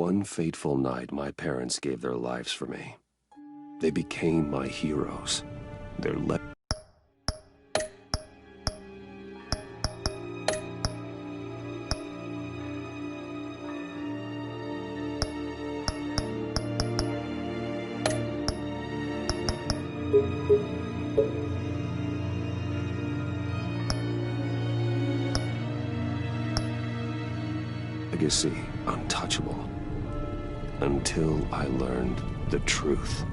One fateful night, my parents gave their lives for me. They became my heroes. Their legacy untouchable. Until I learned the truth.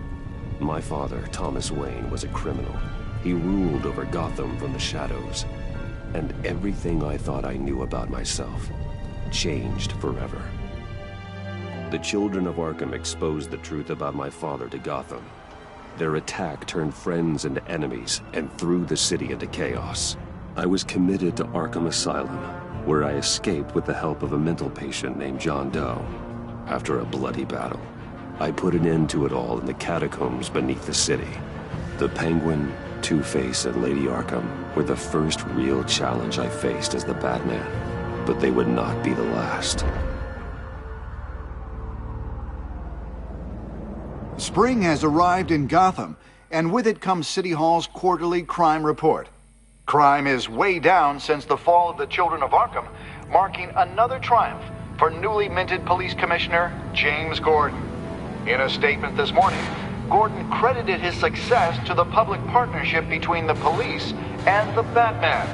My father, Thomas Wayne, was a criminal. He ruled over Gotham from the shadows. And everything I thought I knew about myself changed forever. The children of Arkham exposed the truth about my father to Gotham. Their attack turned friends into enemies and threw the city into chaos. I was committed to Arkham Asylum, where I escaped with the help of a mental patient named John Doe. After a bloody battle, I put an end to it all in the catacombs beneath the city. The Penguin, Two-Face, and Lady Arkham were the first real challenge I faced as the Batman, but they would not be the last. Spring has arrived in Gotham, and with it comes City Hall's quarterly crime report. Crime is way down since the fall of the Children of Arkham, marking another triumph for newly minted Police Commissioner James Gordon. In a statement this morning, Gordon credited his success to the public partnership between the police and the Batman.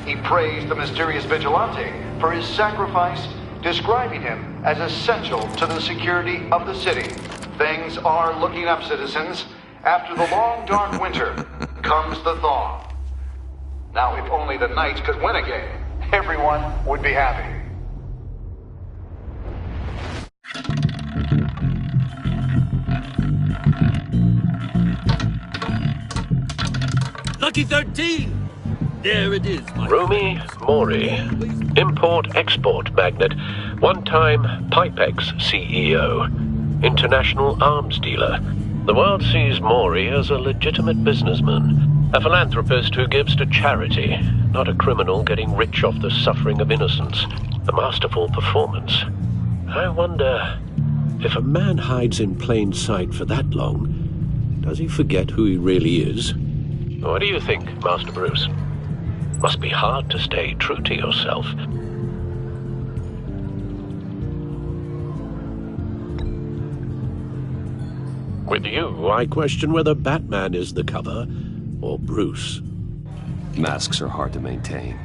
He praised the mysterious vigilante for his sacrifice, describing him as essential to the security of the city. Things are looking up, citizens. After the long, dark winter comes the thaw. Now, if only the Knights could win a game, everyone would be happy. Lucky 13! There it is, my Rumi Mori, import-export magnate, one-time Pipex CEO, international arms dealer. The world sees Mori as a legitimate businessman, a philanthropist who gives to charity, not a criminal getting rich off the suffering of innocence. A masterful performance. I wonder, if a man hides in plain sight for that long, does he forget who he really is? What do you think, Master Bruce? Must be hard to stay true to yourself. With you, I question whether Batman is the cover, or Bruce. Masks are hard to maintain.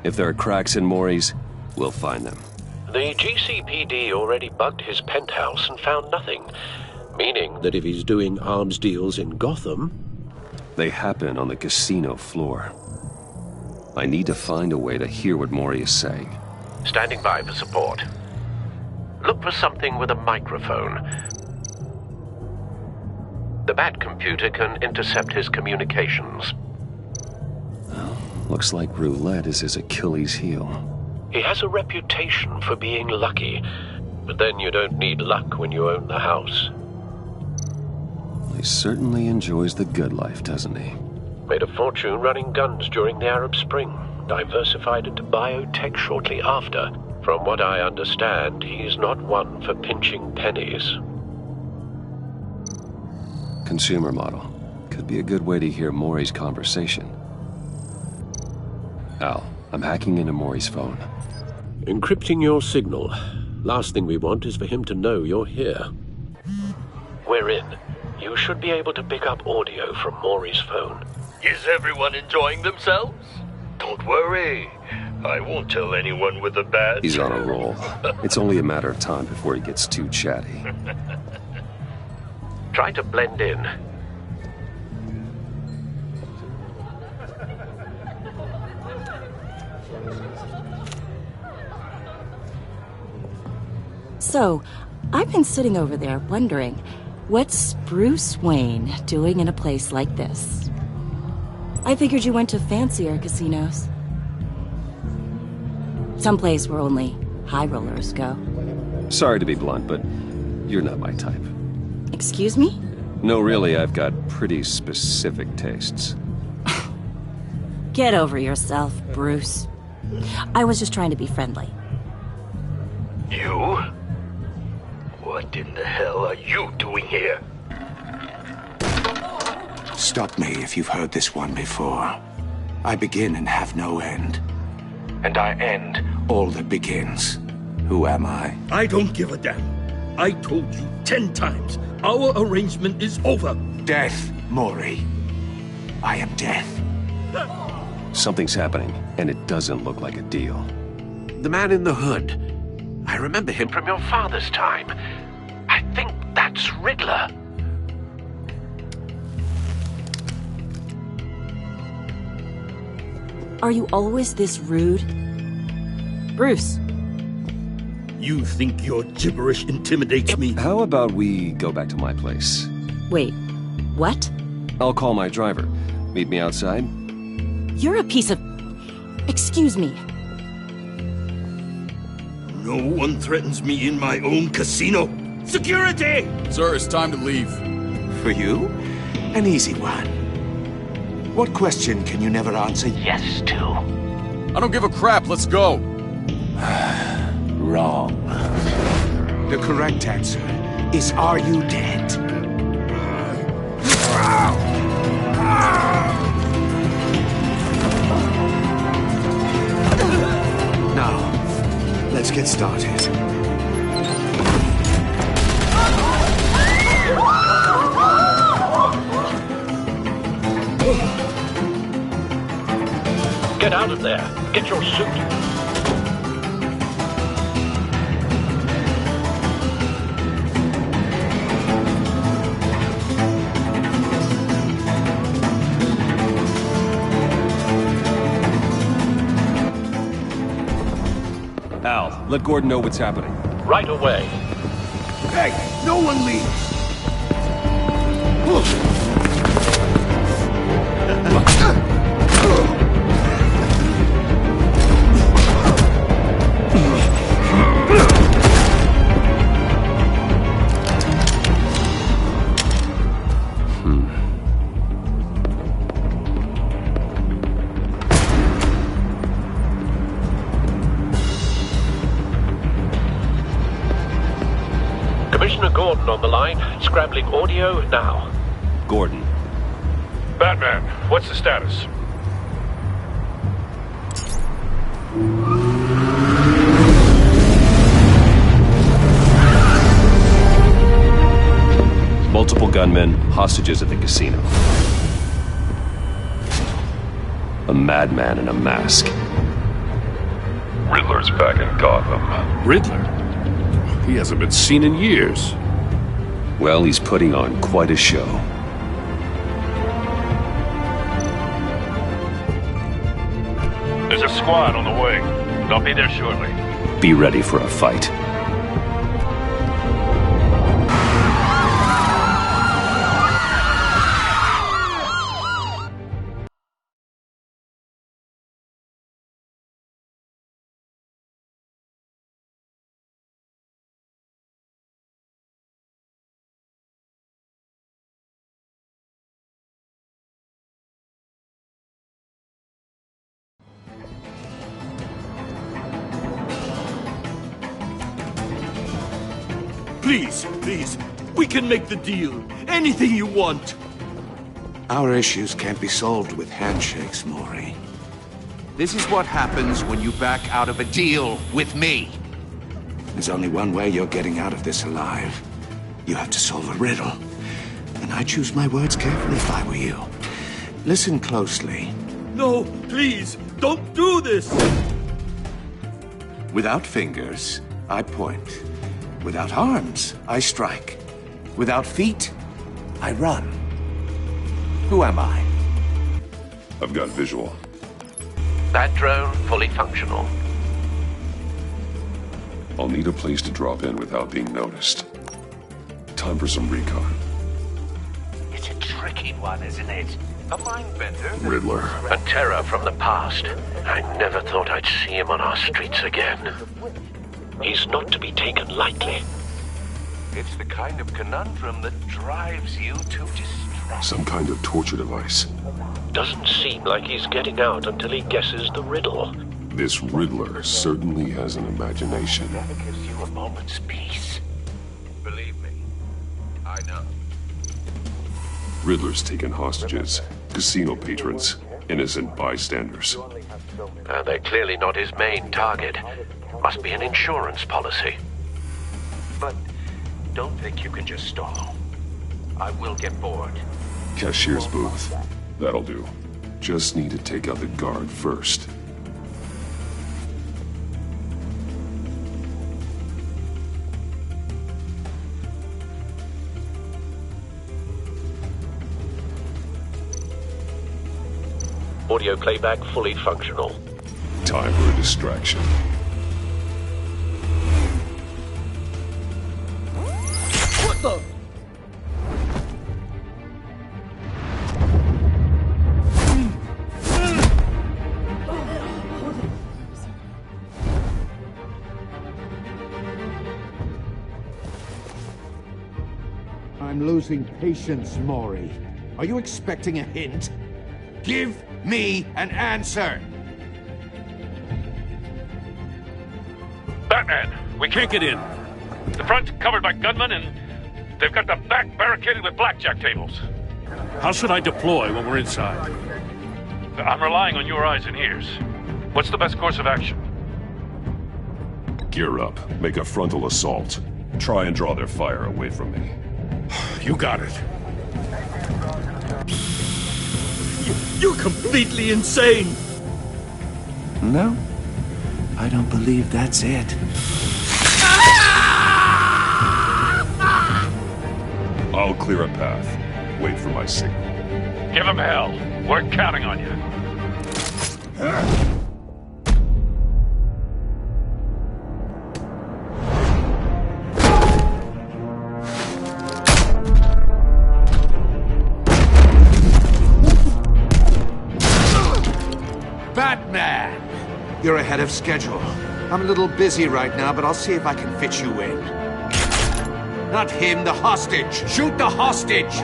If there are cracks in Mori's, we'll find them. The GCPD already bugged his penthouse and found nothing, meaning that if he's doing arms deals in Gotham... They happen on the casino floor. I need to find a way to hear what Mori is saying. Standing by for support. Look for something with a microphone. The Bat computer can intercept his communications. Well, looks like roulette is his Achilles heel. He has a reputation for being lucky, but then you don't need luck when you own the house. He certainly enjoys the good life, doesn't he? Made a fortune running guns during the Arab Spring. Diversified into biotech shortly after. From what I understand, he's not one for pinching pennies. Consumer model. Could be a good way to hear Mori's conversation. Al, I'm hacking into Mori's phone. Encrypting your signal. Last thing we want is for him to know you're here. We're in. You should be able to pick up audio from Mori's phone. Is everyone enjoying themselves? Don't worry. I won't tell anyone with a badge. He's on a roll. It's only a matter of time before he gets too chatty. Try to blend in. So, I've been sitting over there wondering, what's Bruce Wayne doing in a place like this? I figured you went to fancier casinos. Someplace where only high rollers go. Sorry to be blunt, but you're not my type. Excuse me? No, really, I've got pretty specific tastes. Get over yourself, Bruce. I was just trying to be friendly. You? What in the hell are you doing here? Stop me if you've heard this one before. I begin and have no end. And I end all that begins. Who am I? I don't give a damn. I told you 10 times. Our arrangement is over. Death, Maury. I am death. Something's happening, and it doesn't look like a deal. The man in the hood. I remember him from your father's time. I think that's Riddler. Are you always this rude? Bruce. You think your gibberish intimidates me? How about we go back to my place? Wait, what? I'll call my driver. Meet me outside. You're a piece of... Excuse me. No one threatens me in my own casino. Security! Sir, it's time to leave. For you? An easy one. What question can you never answer yes to? I don't give a crap, let's go. Wrong. The correct answer is, are you dead? Now, let's get started. Get out of there. Get your suit. Al, let Gordon know what's happening. Right away. Hey, no one leave! Commissioner Gordon on the line. Scrambling audio now. Gordon. Batman, what's the status? Multiple gunmen, hostages at the casino. A madman in a mask. Riddler's back in Gotham. Riddler? He hasn't been seen in years. Well, he's putting on quite a show. There's a squad on the way. They'll be there shortly. Be ready for a fight. Please, please. We can make the deal. Anything you want. Our issues can't be solved with handshakes, Maury. This is what happens when you back out of a deal with me. There's only one way you're getting out of this alive. You have to solve a riddle. And I choose my words carefully if I were you. Listen closely. No, please. Don't do this. Without fingers, I point. Without arms, I strike. Without feet, I run. Who am I? I've got visual. That drone fully functional. I'll need a place to drop in without being noticed. Time for some recon. It's a tricky one, isn't it? A mind bender. Riddler. A terror from the past. I never thought I'd see him on our streets again. He's not to be taken lightly. It's the kind of conundrum that drives you to distress. Some kind of torture device. Doesn't seem like he's getting out until he guesses the riddle. This Riddler certainly has an imagination. Never gives you a moment's peace. know. Riddler's taken hostages, casino patrons, innocent bystanders. They're clearly not his main target. Must be an insurance policy. But don't think you can just stall. I will get bored. Cashier's booth. That'll do. Just need to take out the guard first. Audio playback fully functional. Time for a distraction. What the? I'm losing patience, Maury. Are you expecting a hint? Give me an answer! Batman, we can't get in. The front's covered by gunmen, and they've got the back barricaded with blackjack tables. How should I deploy when we're inside? I'm relying on your eyes and ears. What's the best course of action? Gear up. Make a frontal assault. Try and draw their fire away from me. You got it. You're completely insane! No, I don't believe that's it. I'll clear a path. Wait for my signal. Give him hell. We're counting on you. Batman! You're ahead of schedule. I'm a little busy right now, but I'll see if I can fit you in. Not him, the hostage! Shoot the hostage!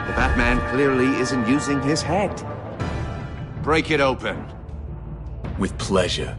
The Batman clearly isn't using his head. Break it open. With pleasure.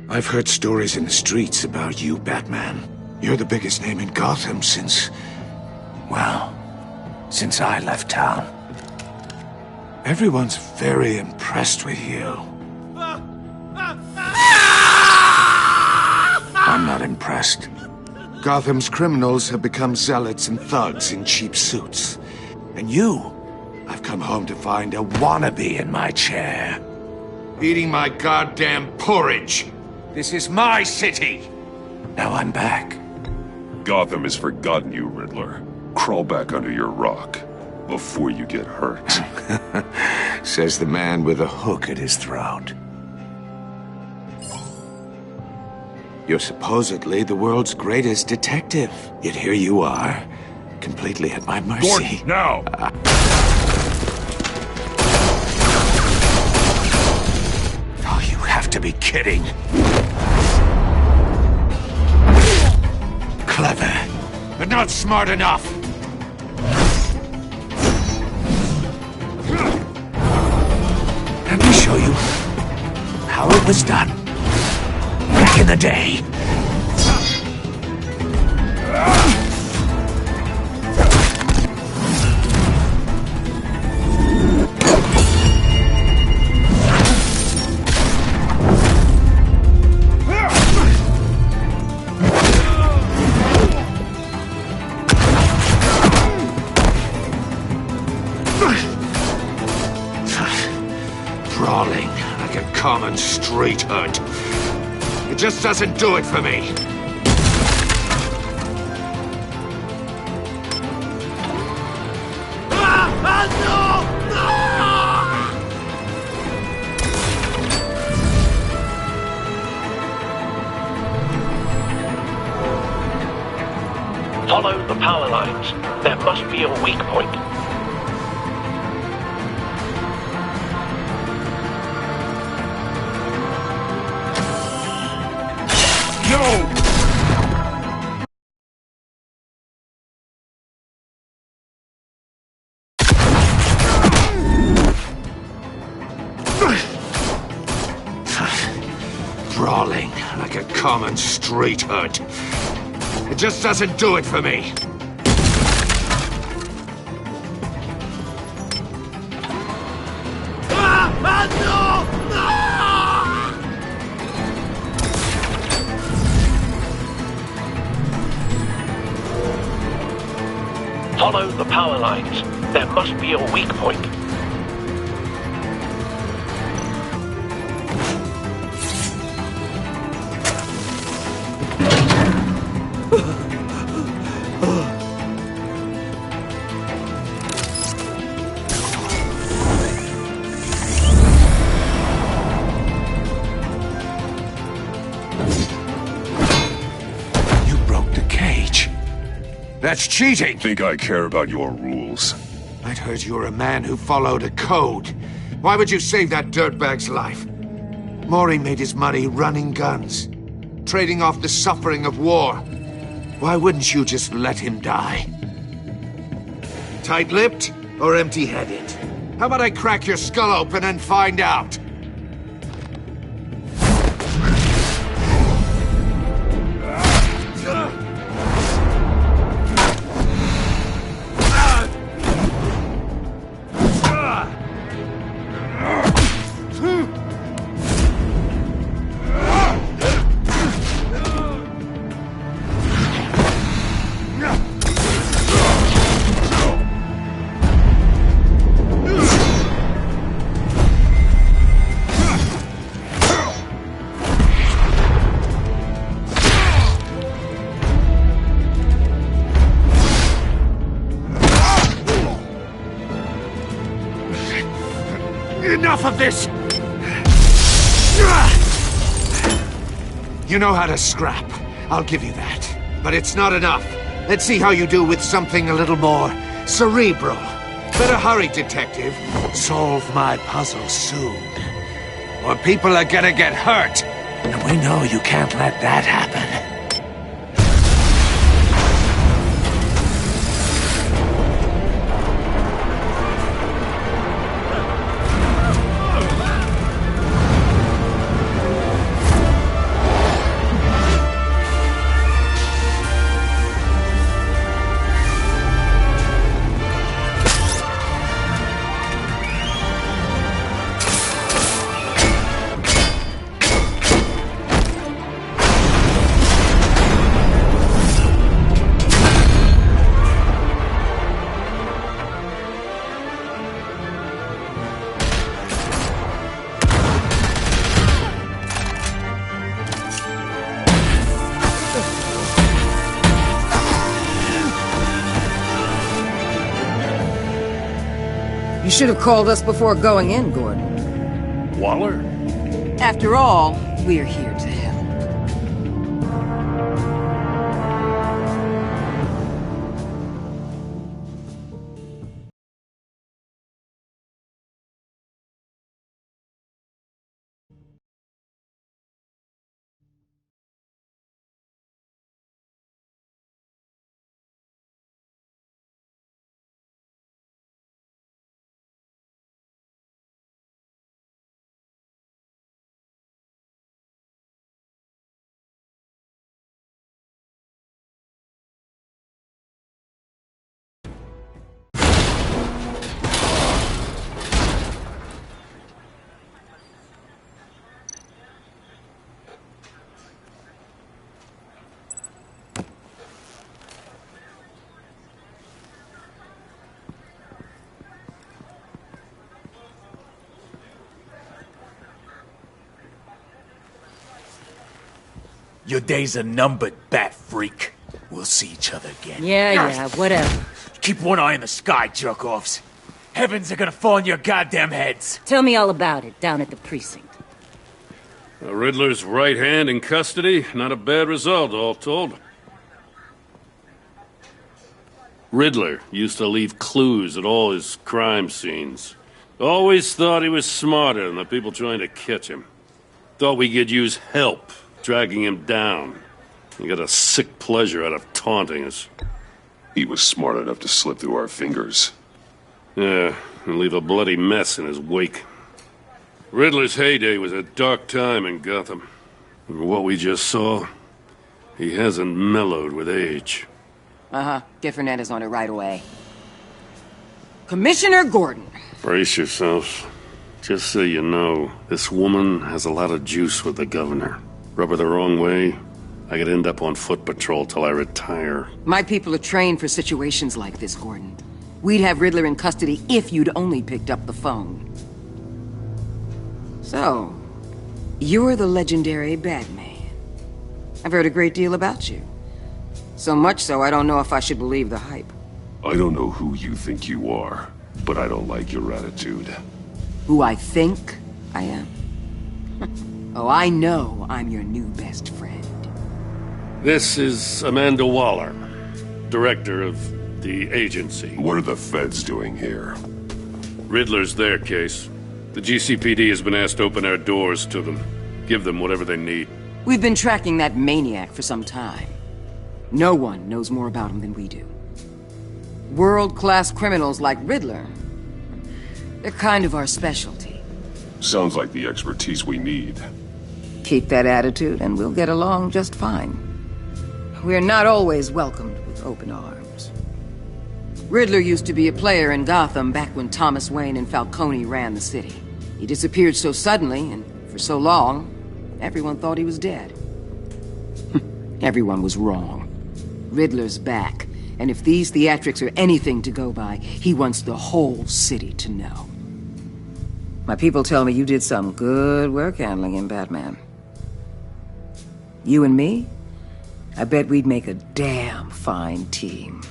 I've heard stories in the streets about you, Batman. You're the biggest name in Gotham since... well, since I left town. Everyone's very impressed with you. I'm not impressed. Gotham's criminals have become zealots and thugs in cheap suits. And you, I've come home to find a wannabe in my chair. Eating my goddamn porridge. This is my city! Now I'm back. Gotham has forgotten you, Riddler. Crawl back under your rock before you get hurt. Says the man with a hook at his throat. You're supposedly the world's greatest detective. Yet here you are, completely at my mercy. Gordon, now! Oh, you have to be kidding. Clever, but not smart enough. Let me show you how it was done back in the day. common street hood. It just doesn't do it for me. Follow the power lines. There must be a weak point. No! Crawling like a common street hood. It just doesn't do it for me. Follow the power lines. There must be a weak point. That's cheating! Think I care about your rules? I'd heard you were a man who followed a code. Why would you save that dirtbag's life? Maury made his money running guns, trading off the suffering of war. Why wouldn't you just let him die? Tight-lipped or empty-headed? How about I crack your skull open and find out? Enough of this! You know how to scrap. I'll give you that. But it's not enough. Let's see how you do with something a little more cerebral. Better hurry, detective. Solve my puzzle soon. Or people are gonna get hurt. And we know you can't let that happen. You should have called us before going in, Gordon. Waller? After all, we're here to help. Your days are numbered, bat freak. We'll see each other again. Yeah, whatever. Keep one eye in the sky, jerk-offs. Heavens are gonna fall on your goddamn heads. Tell me all about it down at the precinct. Riddler's right hand in custody. Not a bad result, all told. Riddler used to leave clues at all his crime scenes. Always thought he was smarter than the people trying to catch him. Thought we could use help dragging him down. He got a sick pleasure out of taunting us. He was smart enough to slip through our fingers. Yeah, and leave a bloody mess in his wake. Riddler's heyday was a dark time in Gotham. For what we just saw, he hasn't mellowed with age. Get Fernandez on it right away. Commissioner Gordon. Brace yourselves. Just so you know, this woman has a lot of juice with the governor. Rub her the wrong way, I could end up on foot patrol till I retire. My people are trained for situations like this, Gordon. We'd have Riddler in custody if you'd only picked up the phone. So, you're the legendary Batman. I've heard a great deal about you. So much so, I don't know if I should believe the hype. I don't know who you think you are, but I don't like your attitude. Who I think I am? Oh, I know I'm your new best friend. This is Amanda Waller, director of the agency. What are the feds doing here? Riddler's their case. The GCPD has been asked to open our doors to them. Give them whatever they need. We've been tracking that maniac for some time. No one knows more about him than we do. World-class criminals like Riddler. They're kind of our specialty. Sounds like the expertise we need. Keep that attitude and we'll get along just fine. We're not always welcomed with open arms. Riddler used to be a player in Gotham back when Thomas Wayne and Falcone ran the city. He disappeared so suddenly and for so long, everyone thought he was dead. Everyone was wrong. Riddler's back, and if these theatrics are anything to go by, he wants the whole city to know. My people tell me you did some good work handling him, Batman. You and me? I bet we'd make a damn fine team.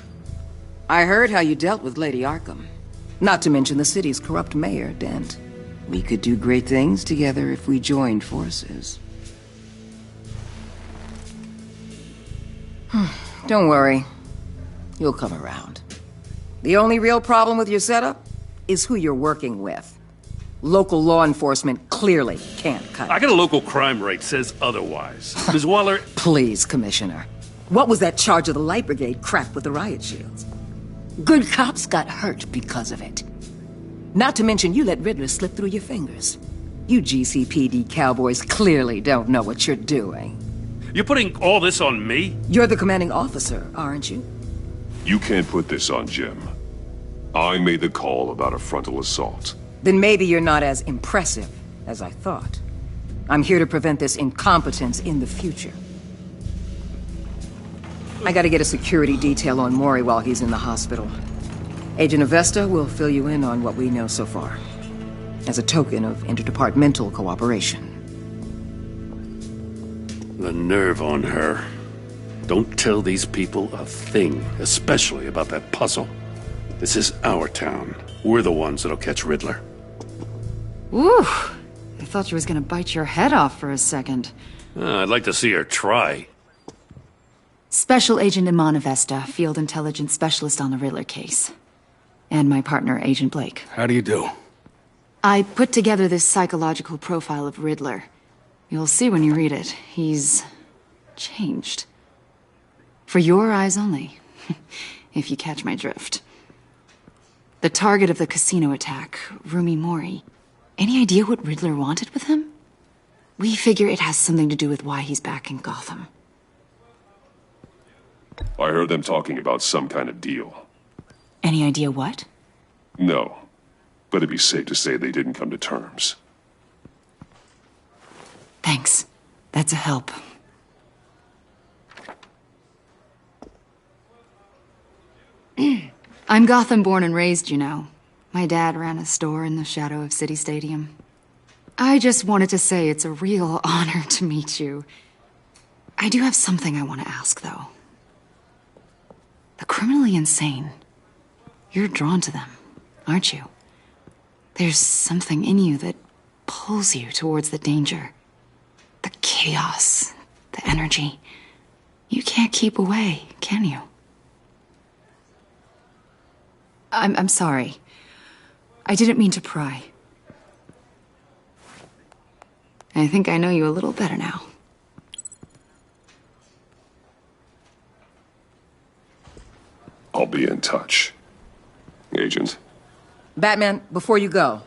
I heard how you dealt with Lady Arkham. Not to mention the city's corrupt mayor, Dent. We could do great things together if we joined forces. Don't worry. You'll come around. The only real problem with your setup is who you're working with. Local law enforcement clearly can't cut it. I got a local crime rate says otherwise. Ms. Waller... Please, Commissioner. What was that charge of the Light Brigade crap with the riot shields? Good cops got hurt because of it. Not to mention you let Riddler slip through your fingers. You GCPD cowboys clearly don't know what you're doing. You're putting all this on me? You're the commanding officer, aren't you? You can't put this on Jim. I made the call about a frontal assault. Then maybe you're not as impressive as I thought. I'm here to prevent this incompetence in the future. I gotta get a security detail on Maury while he's in the hospital. Agent Avesta will fill you in on what we know so far, as a token of interdepartmental cooperation. The nerve on her. Don't tell these people a thing, especially about that puzzle. This is our town. We're the ones that'll catch Riddler. Ooh, I thought she was gonna bite your head off for a second. I'd like to see her try. Special Agent Iman Avesta, Field Intelligence Specialist on the Riddler case. And my partner, Agent Blake. How do you do? I put together this psychological profile of Riddler. You'll see when you read it. He's changed. For your eyes only, if you catch my drift. The target of the casino attack, Rumi Mori. Any idea what Riddler wanted with him? We figure it has something to do with why he's back in Gotham. I heard them talking about some kind of deal. Any idea what? No, but it'd be safe to say they didn't come to terms. Thanks. That's a help. I'm Gotham born and raised, you know. My dad ran a store in the shadow of City Stadium. I just wanted to say it's a real honor to meet you. I do have something I want to ask, though. The criminally insane. You're drawn to them, aren't you? There's something in you that pulls you towards the danger. The chaos, the energy. You can't keep away, can you? I'm sorry. I didn't mean to pry. I think I know you a little better now. I'll be in touch. Agent. Batman, before you go,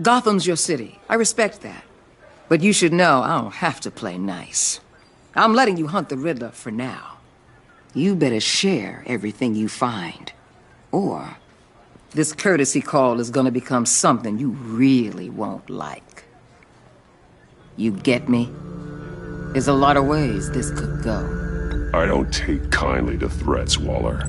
Gotham's your city. I respect that. But you should know I don't have to play nice. I'm letting you hunt the Riddler for now. You better share everything you find. Or this courtesy call is gonna become something you really won't like. You get me? There's a lot of ways this could go. I don't take kindly to threats, Waller.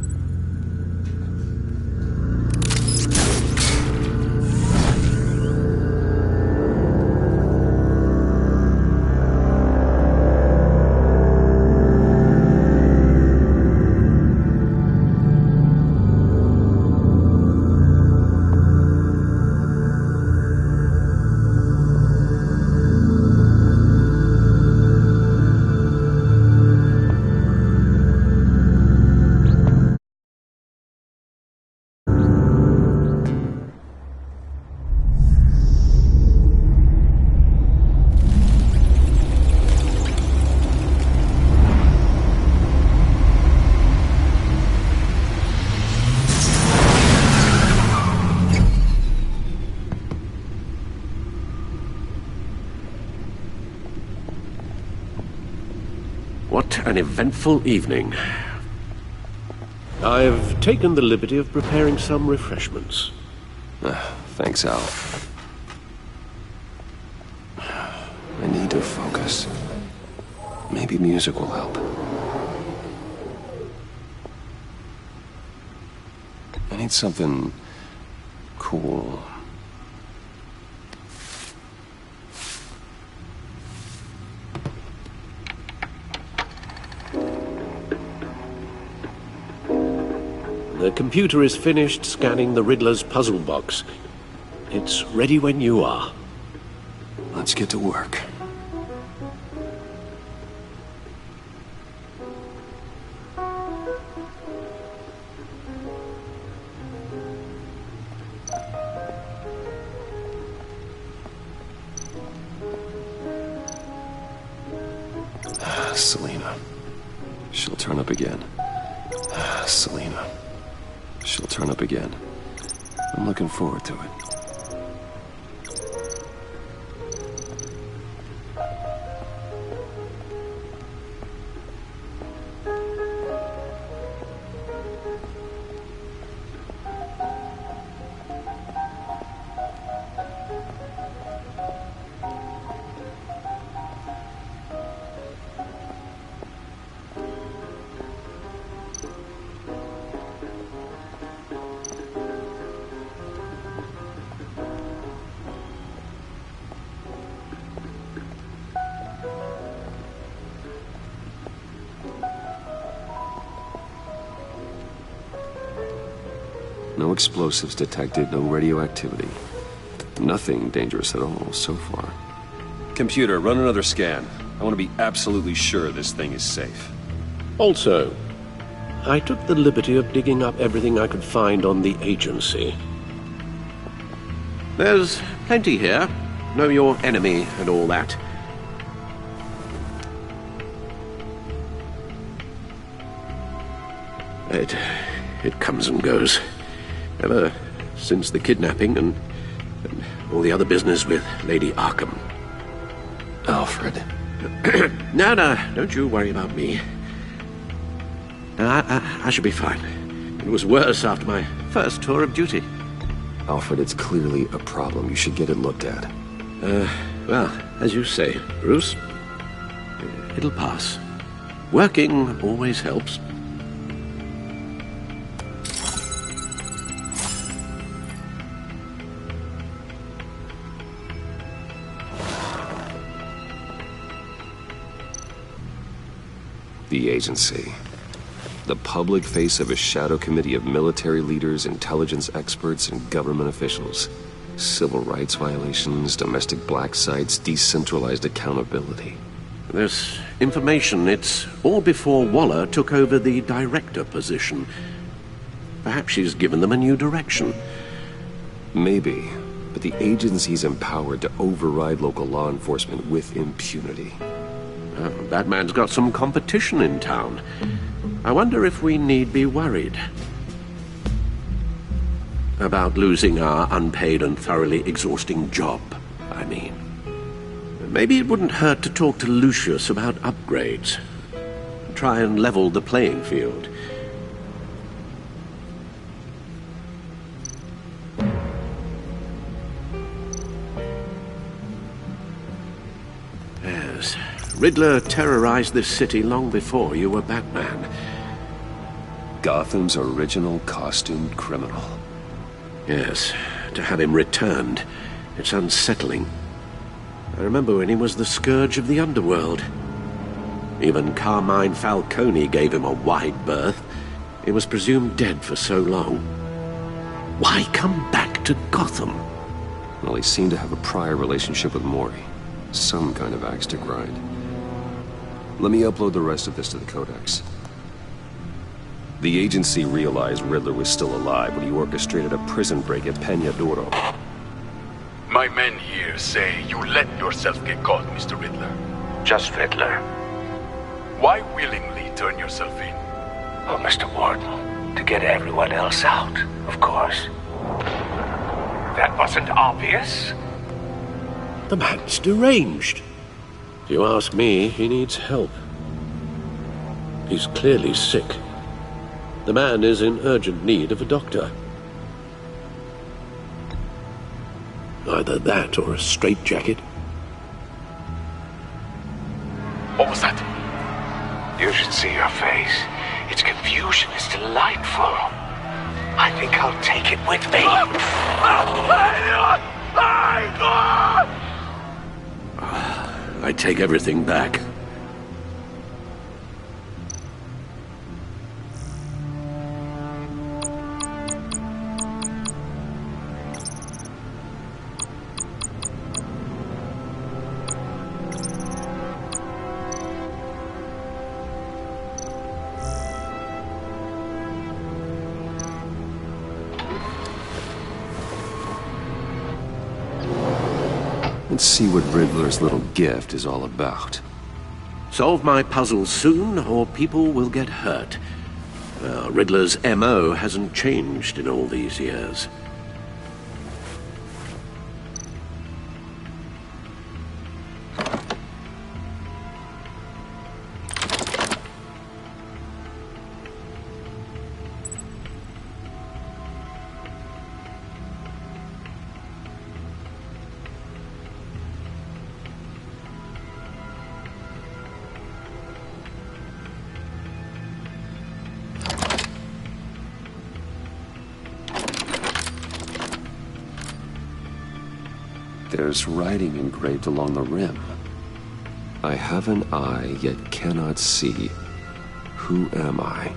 What an eventful evening. I've taken the liberty of preparing some refreshments. Thanks, Al. I need to focus. Maybe music will help. I need something cool. The computer is finished scanning the Riddler's puzzle box. It's ready when you are. Let's get to work. Selena. She'll turn up again. Selena. She'll turn up again. I'm looking forward to it. No explosives detected, no radioactivity. Nothing dangerous at all so far. Computer, run another scan. I want to be absolutely sure this thing is safe. Also, I took the liberty of digging up everything I could find on the agency. There's plenty here. Know your enemy and all that. It comes and goes. Ever since the kidnapping and all the other business with Lady Arkham. Alfred. No, don't you worry about me. I should be fine. It was worse after my first tour of duty. Alfred, it's clearly a problem. You should get it looked at. Well, as you say, Bruce, it'll pass. Working always helps. The agency. The public face of a shadow committee of military leaders, intelligence experts, and government officials. Civil rights violations, domestic black sites, decentralized accountability. This information, it's all before Waller took over the director position. Perhaps she's given them a new direction. Maybe, but the agency's empowered to override local law enforcement with impunity. Oh, Batman's got some competition in town. I wonder if we need be worried about losing our unpaid and thoroughly exhausting job, I mean. Maybe it wouldn't hurt to talk to Lucius about upgrades. Try and level the playing field. Yes, Riddler terrorized this city long before you were Batman. Gotham's original costumed criminal. Yes, to have him returned, it's unsettling. I remember when he was the scourge of the underworld. Even Carmine Falcone gave him a wide berth. He was presumed dead for so long. Why come back to Gotham? Well, he seemed to have a prior relationship with Mori. Some kind of axe to grind. Let me upload the rest of this to the Codex. The agency realized Riddler was still alive when he orchestrated a prison break at Peña Duro. My men here say you let yourself get caught, Mr. Riddler. Just Riddler. Why willingly turn yourself in? Oh, Mr. Warden, to get everyone else out, of course. That wasn't obvious? The man's deranged. If you ask me, he needs help. He's clearly sick. The man is in urgent need of a doctor. Either that or a straitjacket. What was that? You should see your face. Its confusion is delightful. I think I'll take it with me. I take everything back. Let's see what Riddler's little gift is all about. Solve my puzzle soon, or people will get hurt. Riddler's M.O. hasn't changed in all these years. There's writing engraved along the rim. I have an eye, yet cannot see. Who am I?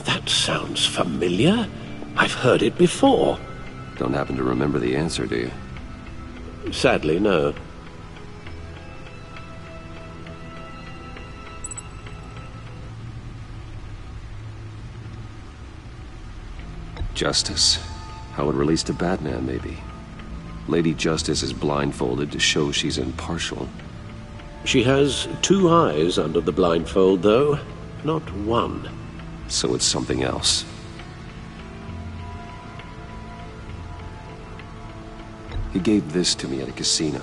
That sounds familiar. I've heard it before. Don't happen to remember the answer, do you? Sadly, no. Justice? How it relates to Batman, maybe. Lady Justice is blindfolded to show she's impartial. She has two eyes under the blindfold, though, not one. So it's something else. He gave this to me at a casino.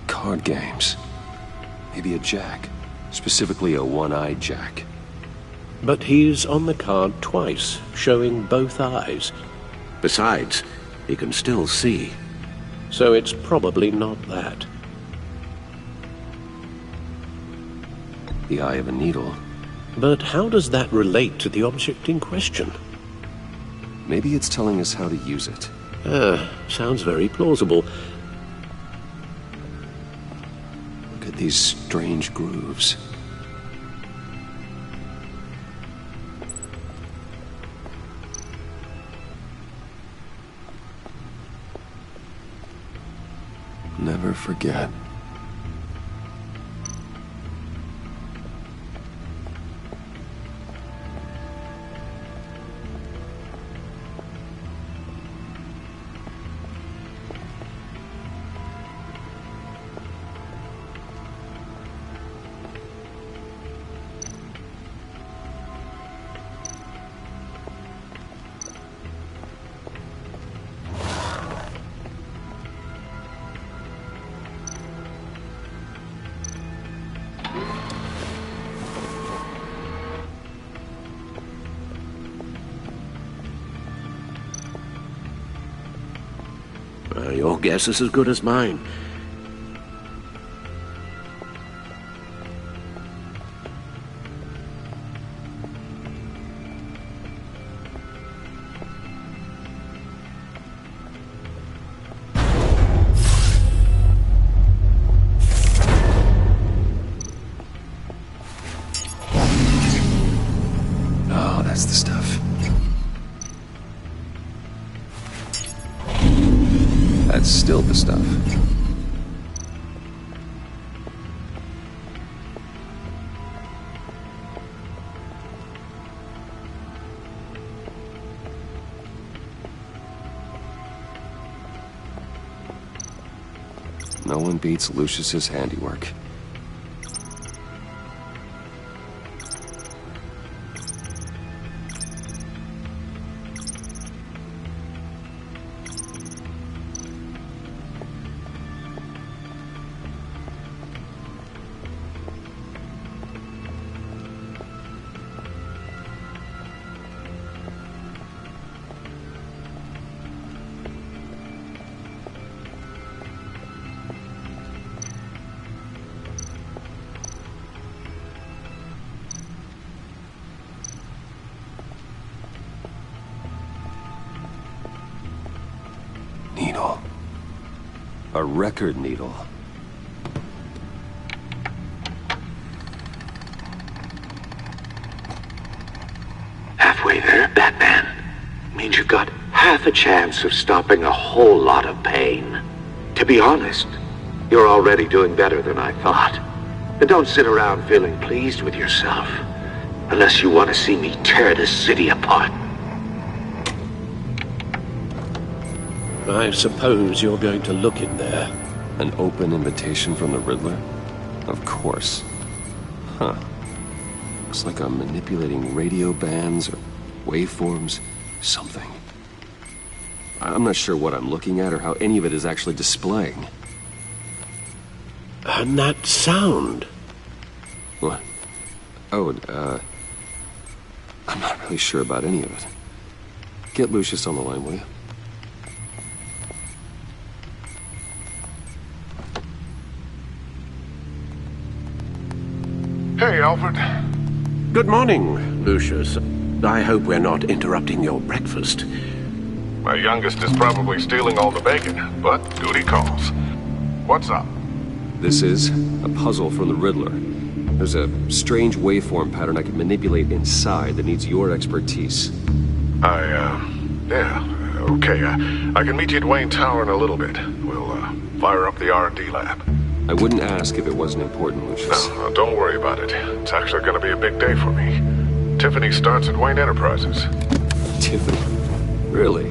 Card games. Maybe a jack. Specifically a one-eyed jack. But he's on the card twice, showing both eyes. Besides, he can still see. So it's probably not that. The eye of a needle. But how does that relate to the object in question? Maybe it's telling us how to use it. Sounds very plausible. Look at these strange grooves. never forget. Your guess is as good as mine. Oh, that's the stuff. That's still the stuff. No one beats Lucius's handiwork. Needle. A record needle. Halfway there, Batman. Means you've got half a chance of stopping a whole lot of pain. To be honest, you're already doing better than I thought. And don't sit around feeling pleased with yourself. Unless you want to see me tear this city apart. I suppose you're going to look in there. An open invitation from the Riddler? Of course. Huh. Looks like I'm manipulating radio bands or waveforms. Something. I'm not sure what I'm looking at or how any of it is actually displaying. And that sound? What? Oh, I'm not really sure about any of it. Get Lucius on the line, will you? Hey, Alfred. Good morning, Lucius. I hope we're not interrupting your breakfast. My youngest is probably stealing all the bacon, but duty calls. What's up? This is a puzzle from the Riddler. There's a strange waveform pattern I can manipulate inside that needs your expertise. Yeah, okay. I can meet you at Wayne Tower in a little bit. We'll, fire up the R&D lab. I wouldn't ask if it wasn't important, Lucius. No, don't worry about it. It's actually gonna be a big day for me. Tiffany starts at Wayne Enterprises. Tiffany? Really?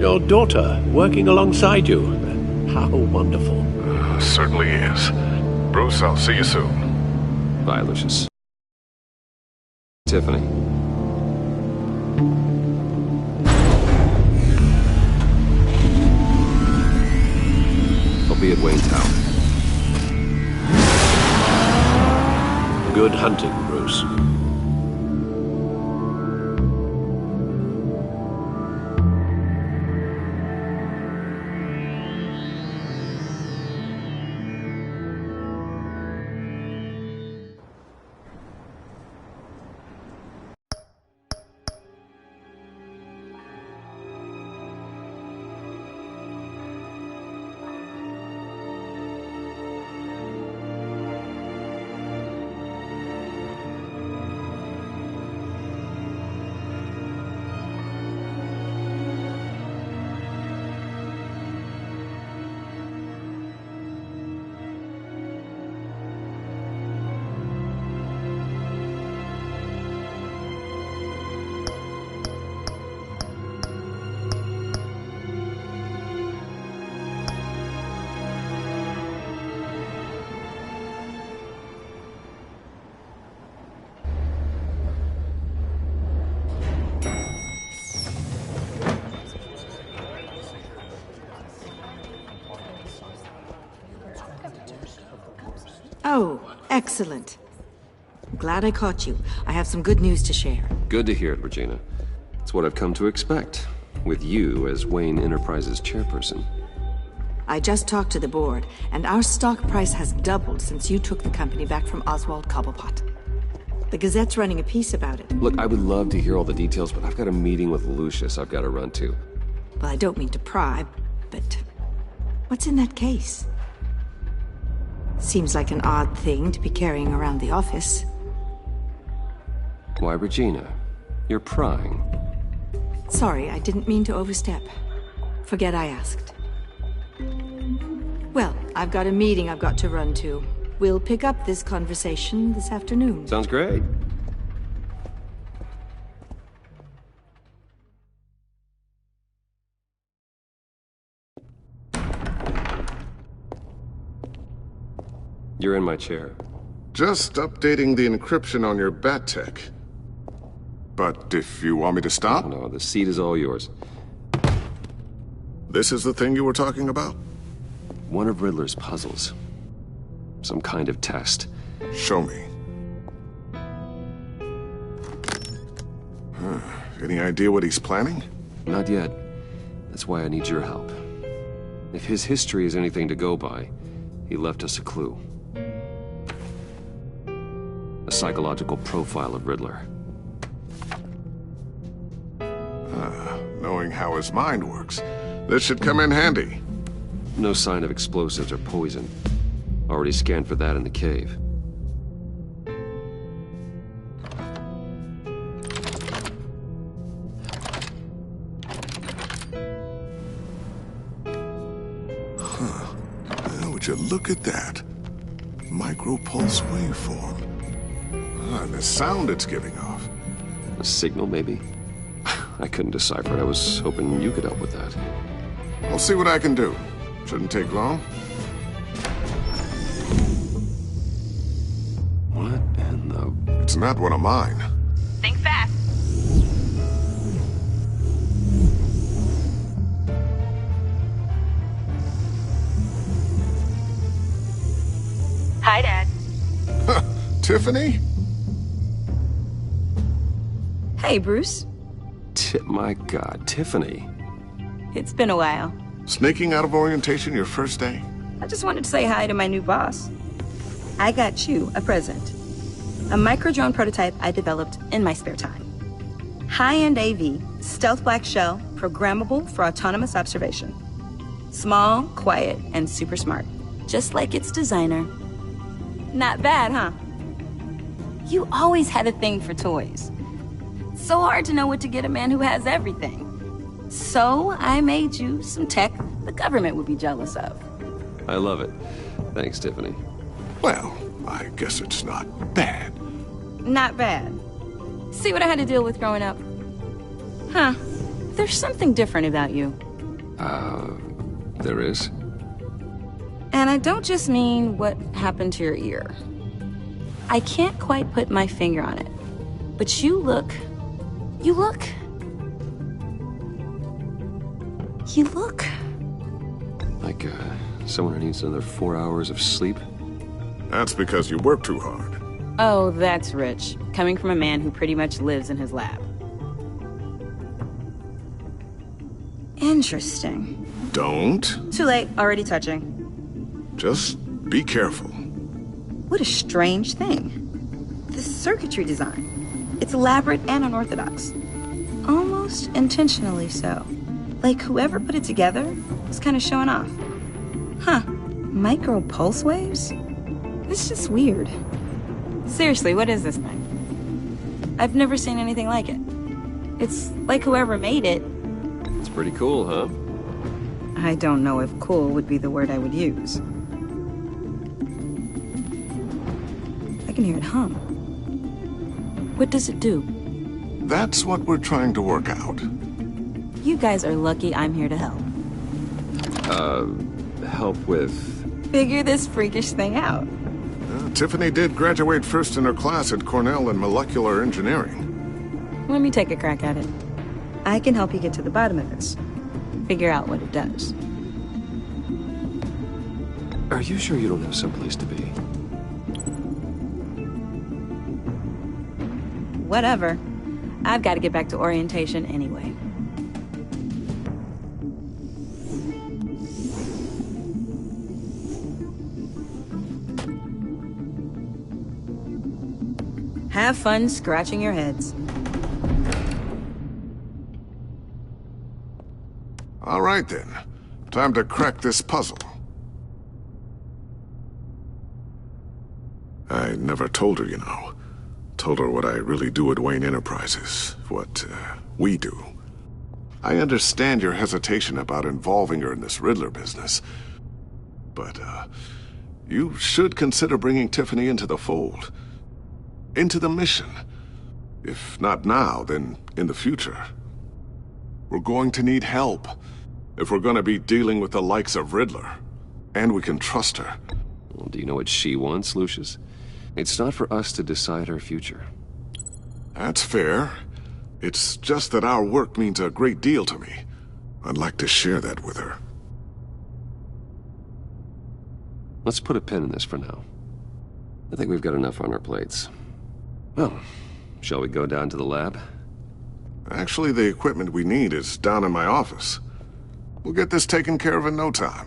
Your daughter, working alongside you. How wonderful. Certainly is. Bruce, I'll see you soon. Bye, Lucius. Tiffany. I'll be at Wayne Tower. Good hunting, Bruce. Excellent. Glad I caught you. I have some good news to share. Good to hear it, Regina. It's what I've come to expect, with you as Wayne Enterprises chairperson. I just talked to the board, and our stock price has doubled since you took the company back from Oswald Cobblepot. The Gazette's running a piece about it. Look, I would love to hear all the details, but I've got a meeting with Lucius I've got to run to. Well, I don't mean to pry, but what's in that case? Seems like an odd thing to be carrying around the office. Why, Regina? You're prying. Sorry, I didn't mean to overstep. Forget I asked. Well, I've got a meeting I've got to run to. We'll pick up this conversation this afternoon. Sounds great. You're in my chair. Just updating the encryption on your bat tech. But if you want me to stop? No, the seat is all yours. This is the thing you were talking about? One of Riddler's puzzles. Some kind of test. Show me. Any idea what he's planning? Not yet. That's why I need your help. If his history is anything to go by, he left us a clue. A psychological profile of Riddler. Knowing how his mind works, this should come in handy. No sign of explosives or poison. Already scanned for that in the cave. Would you look at that? Micropulse waveform. And the sound it's giving off. A signal, maybe? I couldn't decipher it. I was hoping you could help with that. I'll see what I can do. Shouldn't take long. What in the... It's not one of mine. Think fast. Hi, Dad. Tiffany? Hey, Bruce. My God, Tiffany. It's been a while. Sneaking out of orientation your first day? I just wanted to say hi to my new boss. I got you a present. A micro-drone prototype I developed in my spare time. High-end AV, stealth black shell, programmable for autonomous observation. Small, quiet, and super smart. Just like its designer. Not bad, huh? You always had a thing for toys. So hard to know what to get a man who has everything. So I made you some tech the government would be jealous of. I love it. Thanks, Tiffany. Well, I guess it's not bad. Not bad. See what I had to deal with growing up? Huh. There's something different about you. There is? And I don't just mean what happened to your ear. I can't quite put my finger on it. But you look... Like, someone who needs another 4 hours of sleep? That's because you work too hard. Oh, that's rich. Coming from a man who pretty much lives in his lab. Interesting. Don't. Too late. Already touching. Just be careful. What a strange thing. The circuitry design. It's elaborate and unorthodox. Almost intentionally so. Like whoever put it together was kind of showing off. Huh. Micro pulse waves? It's just weird. Seriously, what is this thing? I've never seen anything like it. It's like whoever made it. It's pretty cool, huh? I don't know if cool would be the word I would use. I can hear it hum. What does it do? That's what we're trying to work out. You guys are lucky I'm here to help. Help with... Figure this freakish thing out. Tiffany did graduate first in her class at Cornell in molecular engineering. Let me take a crack at it. I can help you get to the bottom of this. Figure out what it does. Are you sure you don't have someplace to be? whatever. I've got to get back to orientation anyway. Have fun scratching your heads. All right, then. Time to crack this puzzle. I never told her, you know. Told her what I really do at Wayne Enterprises. What, we do. I understand your hesitation about involving her in this Riddler business. But, you should consider bringing Tiffany into the fold. Into the mission. If not now, then in the future. We're going to need help. If we're going to be dealing with the likes of Riddler. And we can trust her. Well, do you know what she wants, Lucius? It's not for us to decide her future. That's fair. It's just that our work means a great deal to me. I'd like to share that with her. Let's put a pin in this for now. I think we've got enough on our plates. Well, shall we go down to the lab? Actually, the equipment we need is down in my office. We'll get this taken care of in no time.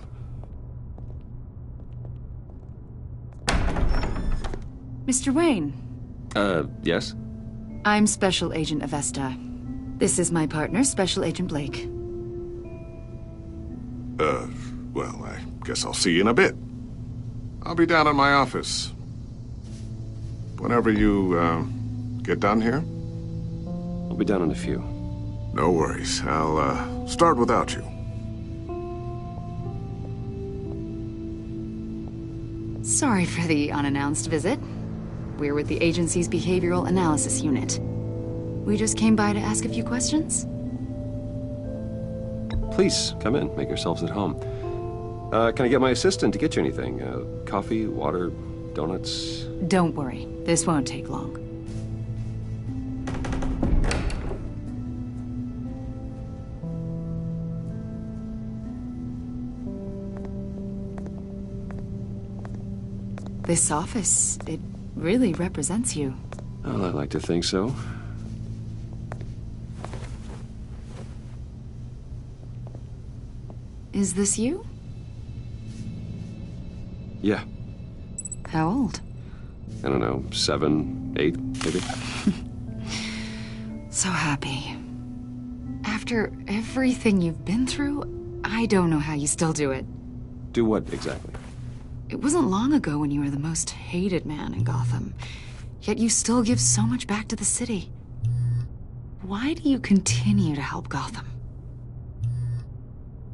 Mr. Wayne. Yes? I'm Special Agent Avesta. This is my partner, Special Agent Blake. Well, I guess I'll see you in a bit. I'll be down in my office. Whenever you, get done here? I'll be down in a few. No worries. I'll, start without you. Sorry for the unannounced visit. We're with the agency's Behavioral Analysis Unit. We just came by to ask a few questions. Please, come in. Make yourselves at home. Can I get my assistant to get you anything? Coffee, water, donuts? Don't worry. This won't take long. This office, it really represents you. Well, I like to think so. Is this you? Yeah. How old? I don't know, 7, 8, maybe? So happy. After everything you've been through, I don't know how you still do it. Do what, exactly? It wasn't long ago when you were the most hated man in Gotham. Yet you still give so much back to the city. Why do you continue to help Gotham?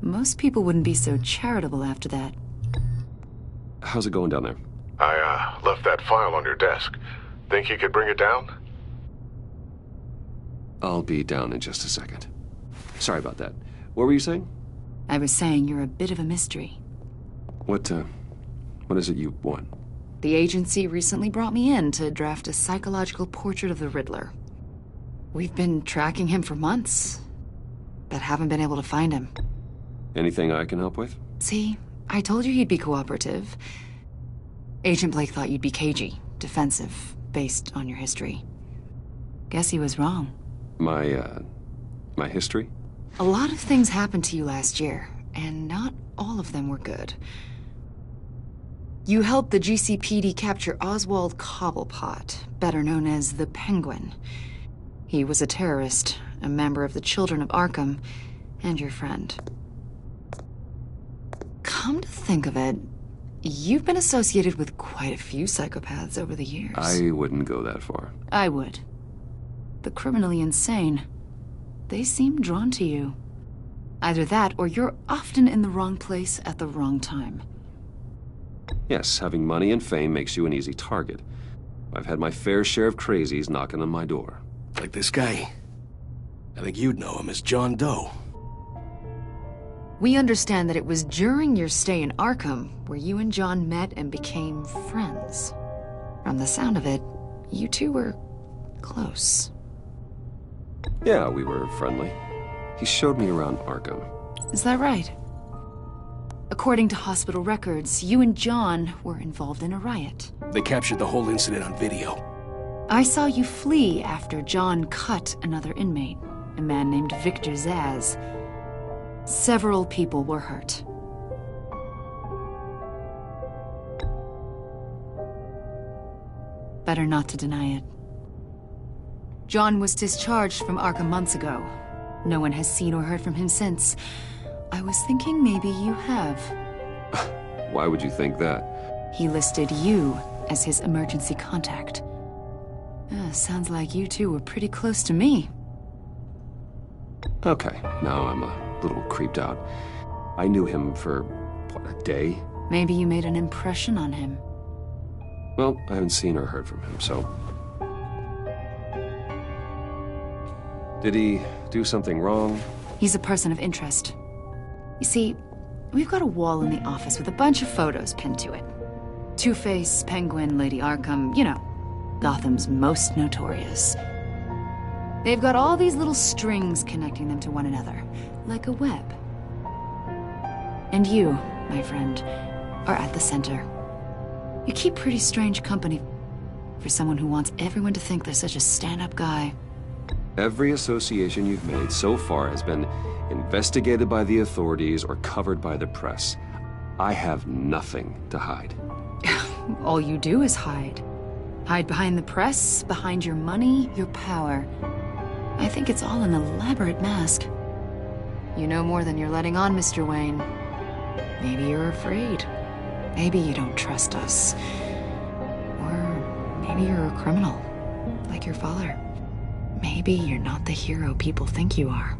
Most people wouldn't be so charitable after that. How's it going down there? I, left that file on your desk. Think you could bring it down? I'll be down in just a second. Sorry about that. What were you saying? I was saying you're a bit of a mystery. What is it you want? The agency recently brought me in to draft a psychological portrait of the Riddler. We've been tracking him for months, but haven't been able to find him. Anything I can help with? See, I told you he'd be cooperative. Agent Blake thought you'd be cagey, defensive, based on your history. Guess he was wrong. My history? A lot of things happened to you last year, and not all of them were good. You helped the GCPD capture Oswald Cobblepot, better known as the Penguin. He was a terrorist, a member of the Children of Arkham, and your friend. Come to think of it, you've been associated with quite a few psychopaths over the years. I wouldn't go that far. I would. The criminally insane. They seem drawn to you. Either that, or you're often in the wrong place at the wrong time. Yes, having money and fame makes you an easy target. I've had my fair share of crazies knocking on my door. Like this guy. I think you'd know him as John Doe. We understand that it was during your stay in Arkham where you and John met and became friends. From the sound of it, you two were close. Yeah, we were friendly. He showed me around Arkham. Is that right? According to hospital records, you and John were involved in a riot. They captured the whole incident on video. I saw you flee after John cut another inmate, a man named Victor Zaz. Several people were hurt. Better not to deny it. John was discharged from Arkham months ago. No one has seen or heard from him since. I was thinking maybe you have. Why would you think that? He listed you as his emergency contact. Sounds like you two were pretty close to me. Okay, now I'm a little creeped out. I knew him for, what, a day? Maybe you made an impression on him. Well, I haven't seen or heard from him, so... Did he do something wrong? He's a person of interest. You see, we've got a wall in the office with a bunch of photos pinned to it. Two-Face, Penguin, Lady Arkham, you know, Gotham's most notorious. They've got all these little strings connecting them to one another, like a web. And you, my friend, are at the center. You keep pretty strange company for someone who wants everyone to think they're such a stand-up guy. Every association you've made so far has been investigated by the authorities or covered by the press. I have nothing to hide. All you do is hide. Hide behind the press, behind your money, your power. I think it's all an elaborate mask. You know more than you're letting on, Mr. Wayne. Maybe you're afraid. Maybe you don't trust us. Or maybe you're a criminal, like your father. Maybe you're not the hero people think you are.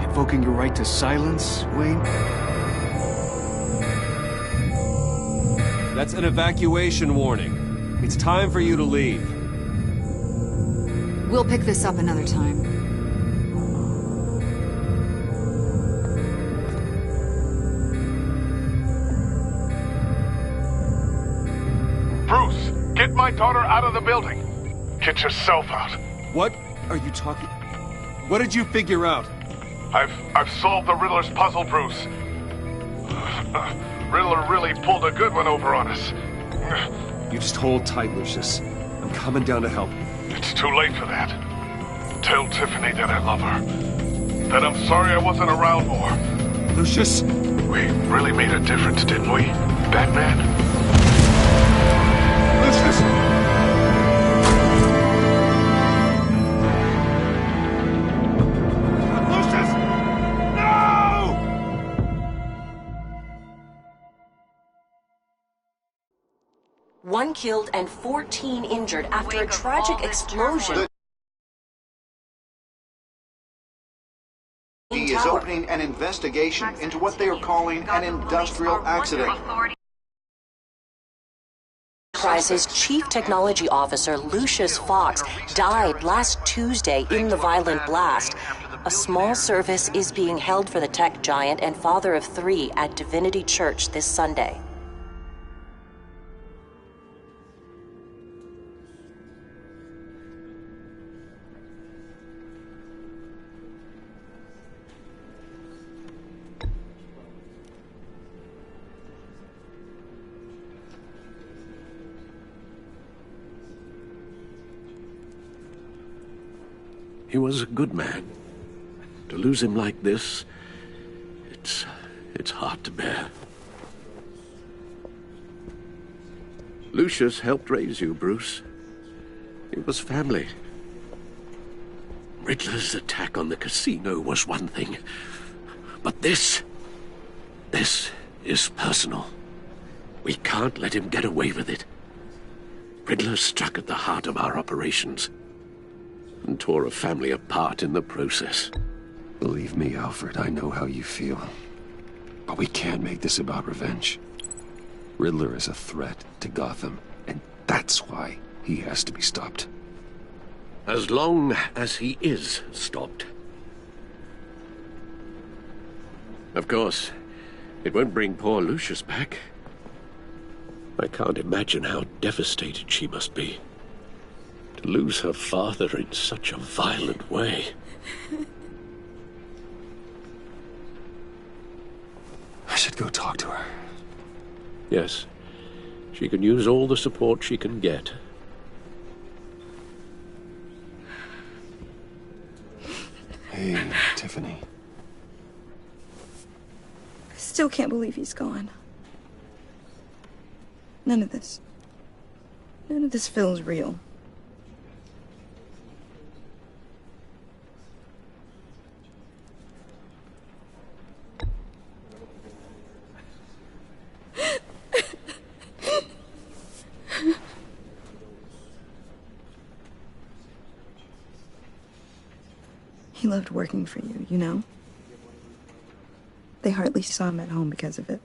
Invoking your right to silence, Wayne? That's an evacuation warning. It's time for you to leave. We'll pick this up another time. Bruce, get my daughter out of the building. Get yourself out. What are you talking? What did you figure out? I've solved the Riddler's puzzle, Bruce. Riddler really pulled a good one over on us. You just hold tight, Lucius. I'm coming down to help. It's too late for that. Tell Tiffany that I love her. That I'm sorry I wasn't around more. Lucius! We really made a difference, didn't we, Batman? Lucius! One killed and 14 injured after a tragic explosion. He is opening an investigation into what they are calling an industrial accident. Enterprise's chief technology officer, Lucius Fox, died last Tuesday in the violent blast. A small service is being held for the tech giant and father of 3 at Divinity Church this Sunday. He was a good man. To lose him like this, it's hard to bear. Lucius helped raise you, Bruce. It was family. Riddler's attack on the casino was one thing, but this is personal. We can't let him get away with it. Riddler struck at the heart of our operations and tore a family apart in the process. Believe me, Alfred, I know how you feel. But we can't make this about revenge. Riddler is a threat to Gotham, and that's why he has to be stopped. As long as he is stopped. Of course, it won't bring poor Lucius back. I can't imagine how devastated she must be. To lose her father in such a violent way. I should go talk to her. Yes, she can use all the support she can get. Hey, Tiffany. I still can't believe he's gone. None of this feels real. He loved working for you, you know? They hardly saw him at home because of it.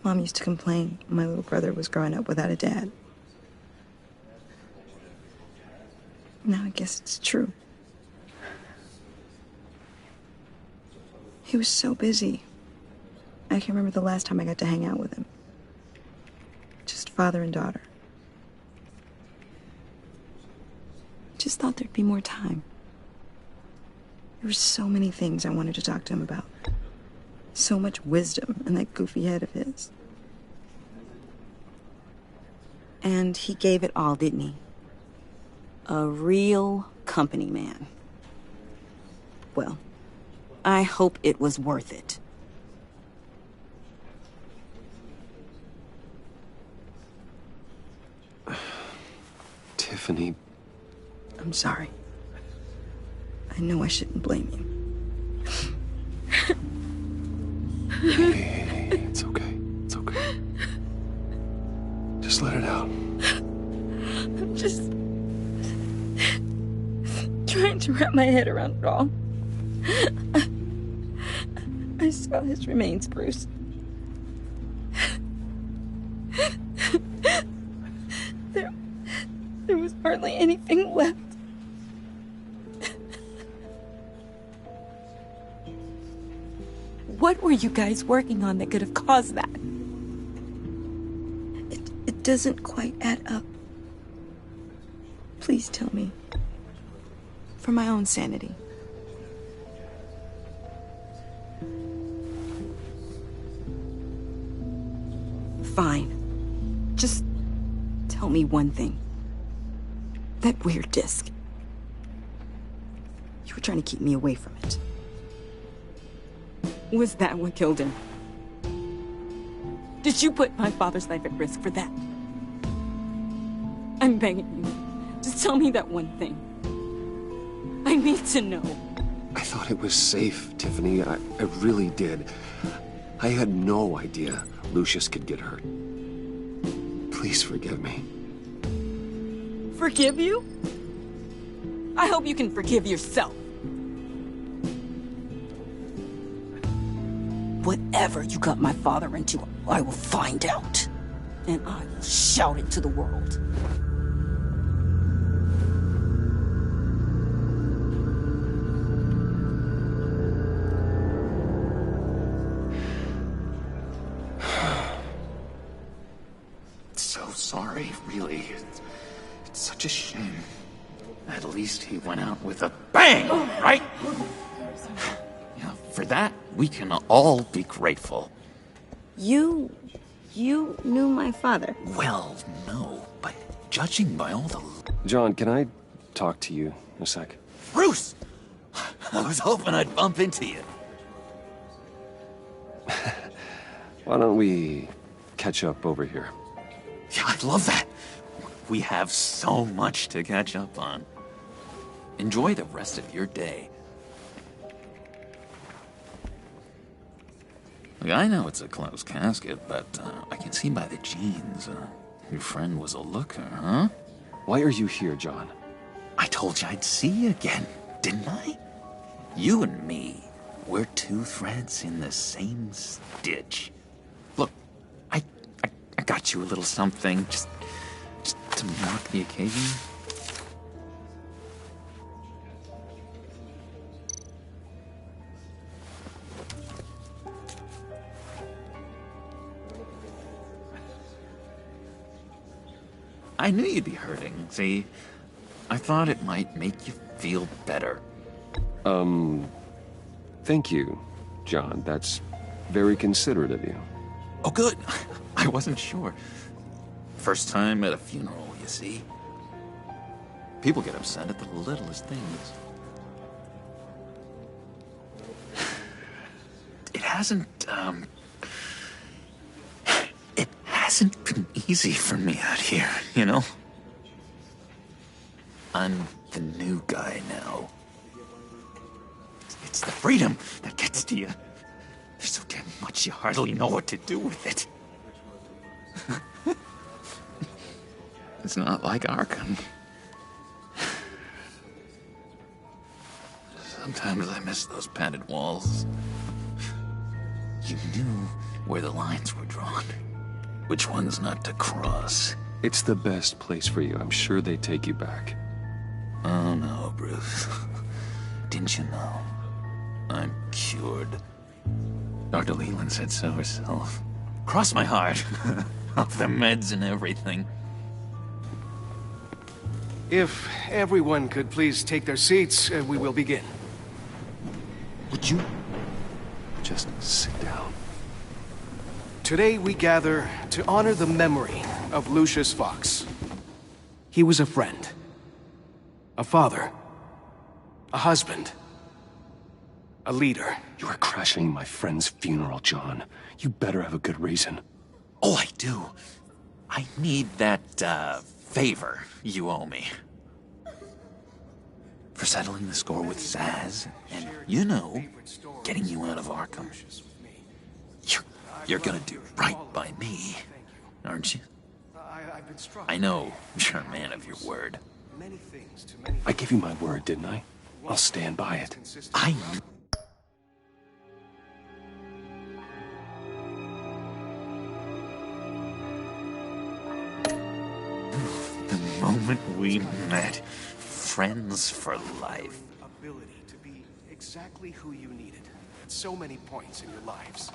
Mom used to complain my little brother was growing up without a dad. Now I guess it's true. He was so busy. I can't remember the last time I got to hang out with him. Just father and daughter. Just thought there'd be more time. There were so many things I wanted to talk to him about. So much wisdom in that goofy head of his. And he gave it all, didn't he? A real company man. Well, I hope it was worth it. Tiffany. I'm sorry. I know I shouldn't blame you. Hey, it's okay. It's okay. Just let it out. I'm just trying to wrap my head around it all. I saw his remains, Bruce. There was hardly anything left. What were you guys working on that could have caused that? It doesn't quite add up. Please tell me. For my own sanity. Fine. Just tell me one thing. That weird disc. You were trying to keep me away from it. Was that what killed him? Did you put my father's life at risk for that? I'm begging you. Just tell me that one thing. I need to know. I thought it was safe, Tiffany. I really did. I had no idea Lucius could get hurt. Please forgive me. Forgive you? I hope you can forgive yourself. Whatever you got my father into, I will find out. And I will shout it to the world. So sorry, really. It's such a shame. At least he went out with a bang, right? Yeah, for that, we can all be grateful. You knew my father? Well, no, but judging by all the... John, can I talk to you a sec? Bruce! I was hoping I'd bump into you. Why don't we catch up over here? Yeah, I'd love that. We have so much to catch up on. Enjoy the rest of your day. Look, I know it's a closed casket, but I can see by the jeans, your friend was a looker, huh? Why are you here, John? I told you I'd see you again, didn't I? You and me, we're two threads in the same stitch. Look, I got you a little something, just to mark the occasion. I knew you'd be hurting, see? I thought it might make you feel better. Thank you, John. That's very considerate of you. Oh, good. I wasn't sure. First time at a funeral, you see. People get upset at the littlest things. It hasn't been easy for me out here, you know? I'm the new guy now. It's the freedom that gets to you. There's so damn much you hardly know what to do with it. It's not like Arkham. Sometimes I miss those padded walls. You knew where the lines were drawn. Which ones not to cross. It's the best place for you. I'm sure they take you back. Oh no, Bruce. Didn't you know? I'm cured. Dr. Leland said so herself. Cross my heart. Off the meds and everything. If everyone could please take their seats, we will begin. Would you just sit down? Today we gather to honor the memory of Lucius Fox. He was a friend, a father, a husband, a leader. You are crashing my friend's funeral, John. You better have a good reason. Oh, I do. I need that, favor you owe me. For settling the score with Zaz, and, you know, getting you out of Arkham. You're gonna do right by me, aren't you? I know you're a man of your word. I gave you my word, didn't I? I'll stand by it. The moment we met, friends for life. Ability to be exactly who you needed at so many points in your lives.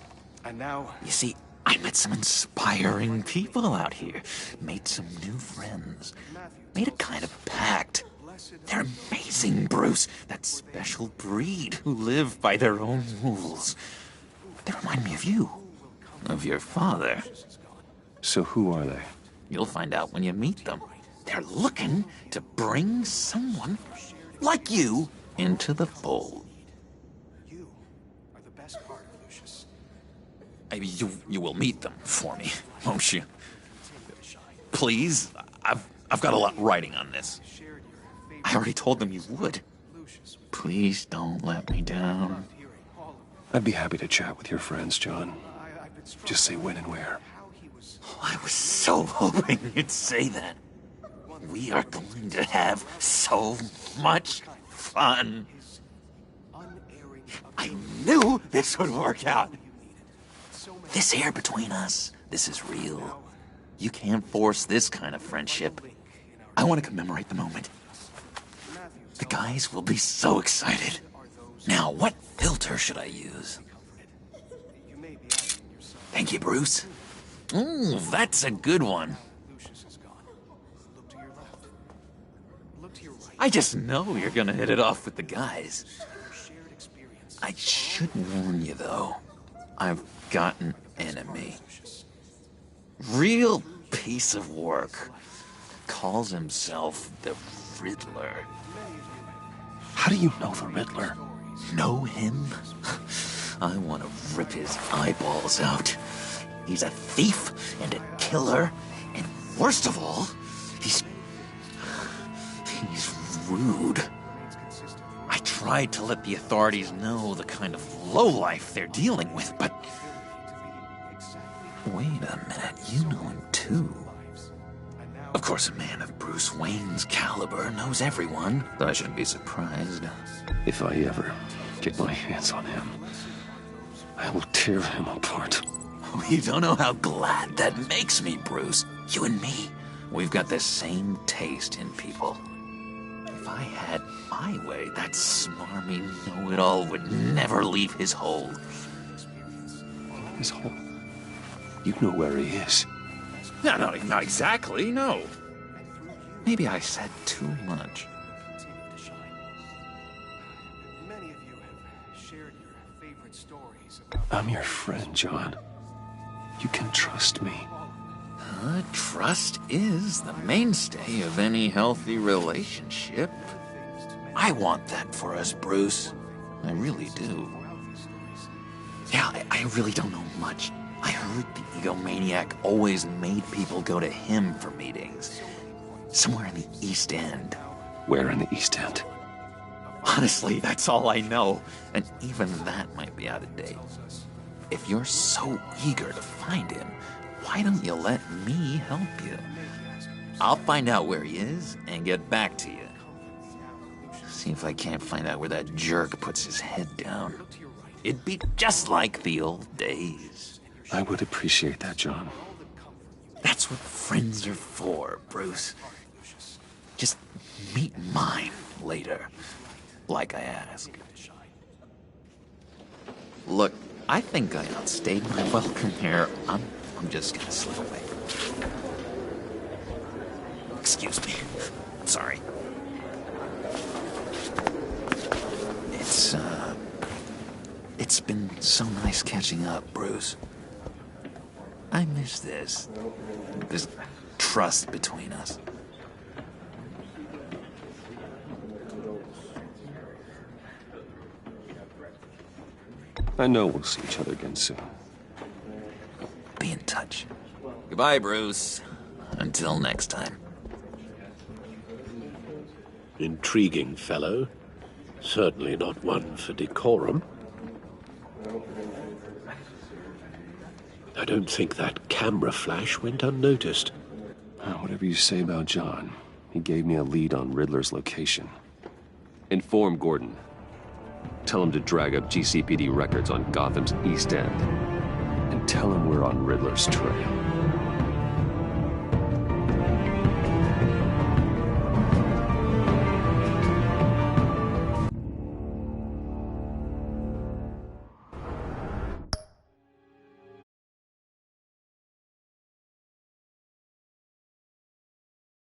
And now... You see, I met some inspiring people out here. Made some new friends. Made a kind of pact. They're amazing, Bruce. That special breed who live by their own rules. They remind me of you. Of your father. So who are they? You'll find out when you meet them. They're looking to bring someone like you into the fold. You are the best part of Lucius. Maybe you will meet them for me, won't you? Please, I've got a lot writing on this. I already told them you would. Please don't let me down. I'd be happy to chat with your friends, John. Just say when and where. Oh, I was so hoping you'd say that. We are going to have so much fun. I knew this would work out. This air between us, this is real. You can't force this kind of friendship. I want to commemorate the moment. The guys will be so excited. Now, what filter should I use? Thank you, Bruce. Ooh, that's a good one. I just know you're gonna hit it off with the guys. I should warn you, though. I've got an enemy. Real piece of work. Calls himself the Riddler. How do you know the Riddler? Know him? I want to rip his eyeballs out. He's a thief and a killer, and worst of all, he's rude. I tried to let the authorities know the kind of lowlife they're dealing with, but... Wait a minute, you know him too. Of course, a man of Bruce Wayne's caliber knows everyone, so I shouldn't be surprised. If I ever get my hands on him, I will tear him apart. You don't know how glad that makes me, Bruce. You and me, we've got the same taste in people. If I had my way, that smarmy know-it-all would never leave his hole. His hole? You know where he is. No, not exactly, no. Maybe I said too much. Many of you have shared your favorite stories about... I'm your friend, John. You can trust me. All Trust is the mainstay of any healthy relationship. I want that for us, Bruce. I really do. Yeah, I really don't know much. I heard the egomaniac always made people go to him for meetings. Somewhere in the East End. Where in the East End? Honestly, that's all I know. And even that might be out of date. If you're so eager to find him, why don't you let me help you? I'll find out where he is and get back to you. See if I can't find out where that jerk puts his head down. It'd be just like the old days. I would appreciate that, John. That's what friends are for, Bruce. Just meet mine later, like I asked. Look, I think I outstayed my welcome here. I'm just gonna slip away. Excuse me. Sorry. It's been so nice catching up, Bruce. I miss this trust between us. I know we'll see each other again soon. Be in touch. Goodbye, Bruce. Until next time. Intriguing fellow. Certainly not one for decorum. I don't think that camera flash went unnoticed. Whatever you say about John, he gave me a lead on Riddler's location. Inform Gordon. Tell him to drag up GCPD records on Gotham's East End. And tell him we're on Riddler's trail.